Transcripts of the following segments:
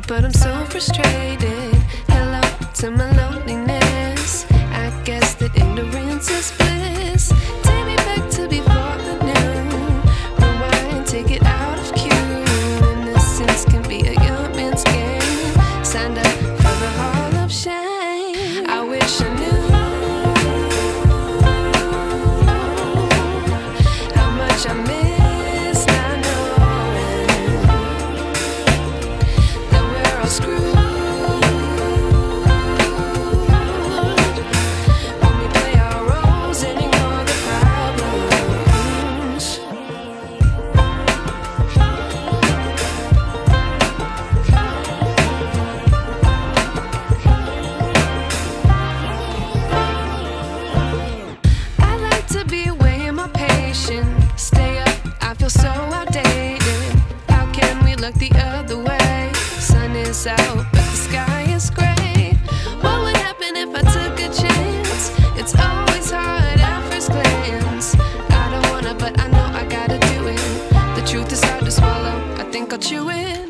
but I'm so frustrated. Hello to my loneliness. I guess that ignorance is bliss. Take me back to before the new. Rewind, take it out of cue. Innocence can be a young man's game. Signed up for the hall of shame. I wish I knew how much I miss. I know that we're all screwed. Stay up, I feel so outdated. How can we look the other way? Sun is out, but the sky is gray. What would happen if I took a chance? It's always hard at first glance. I don't wanna, but I know I gotta do it. The truth is hard to swallow, I think I'll chew it.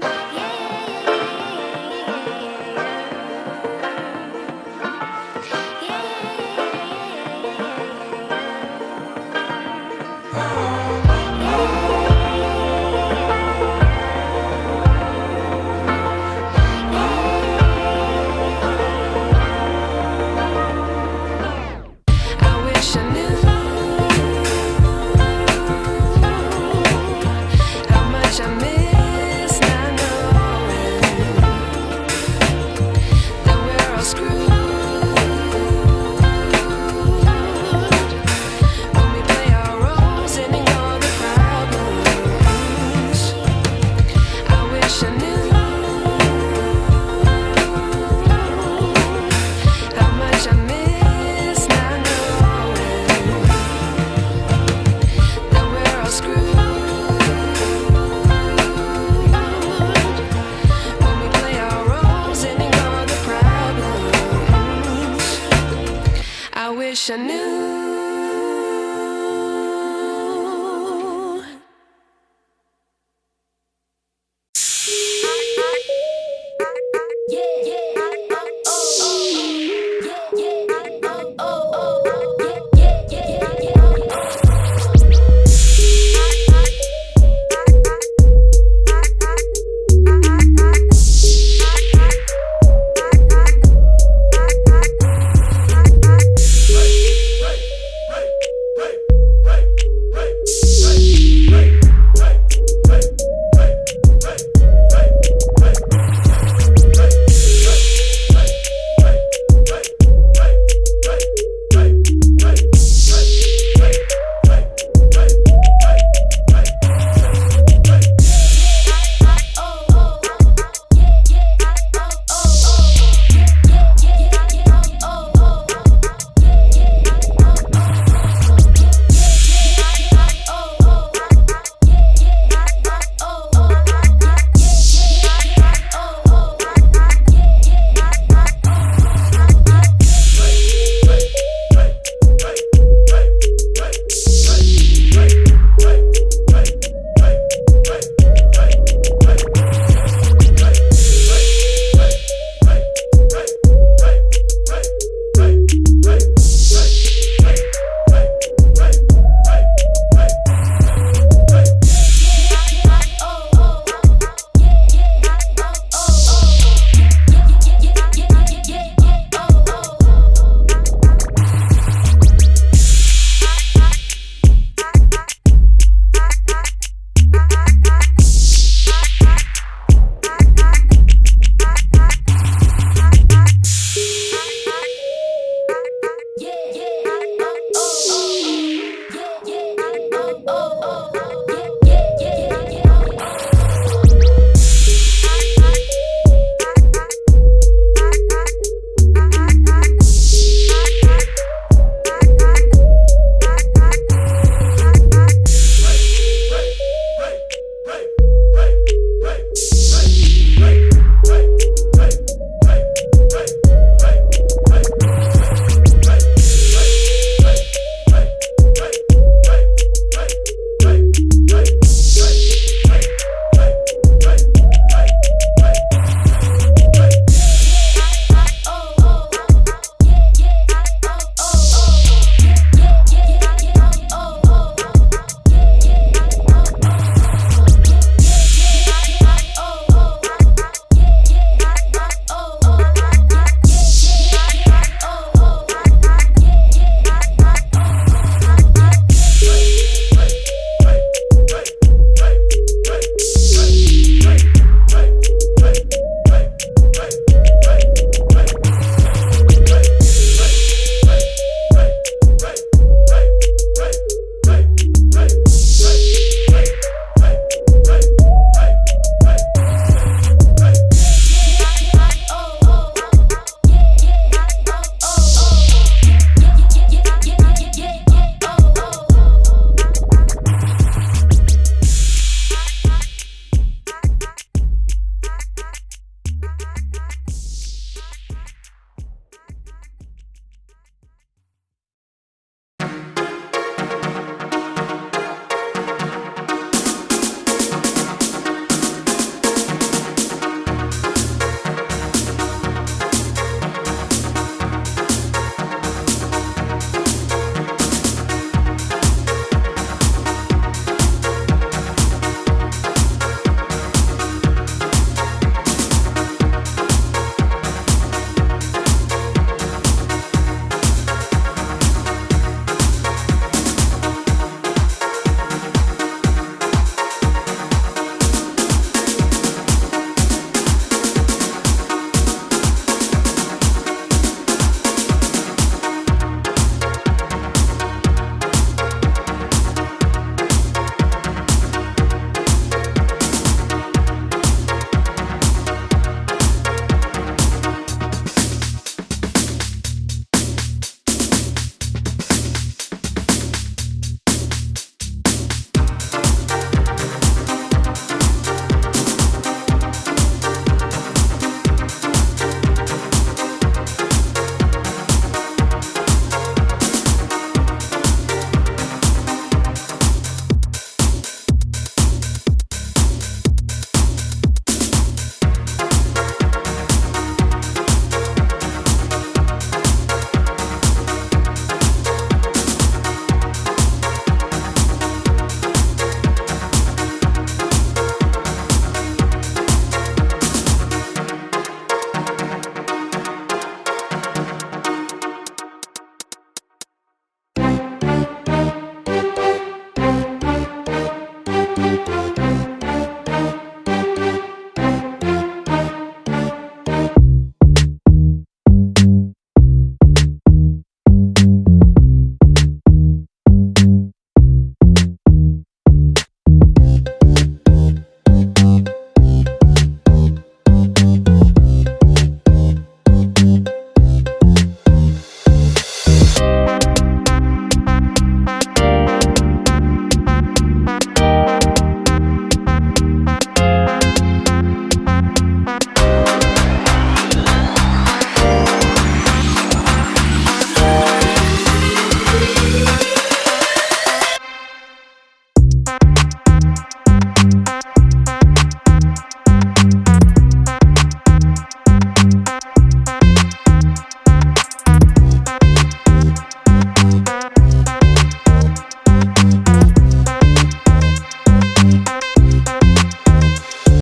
I wish I knew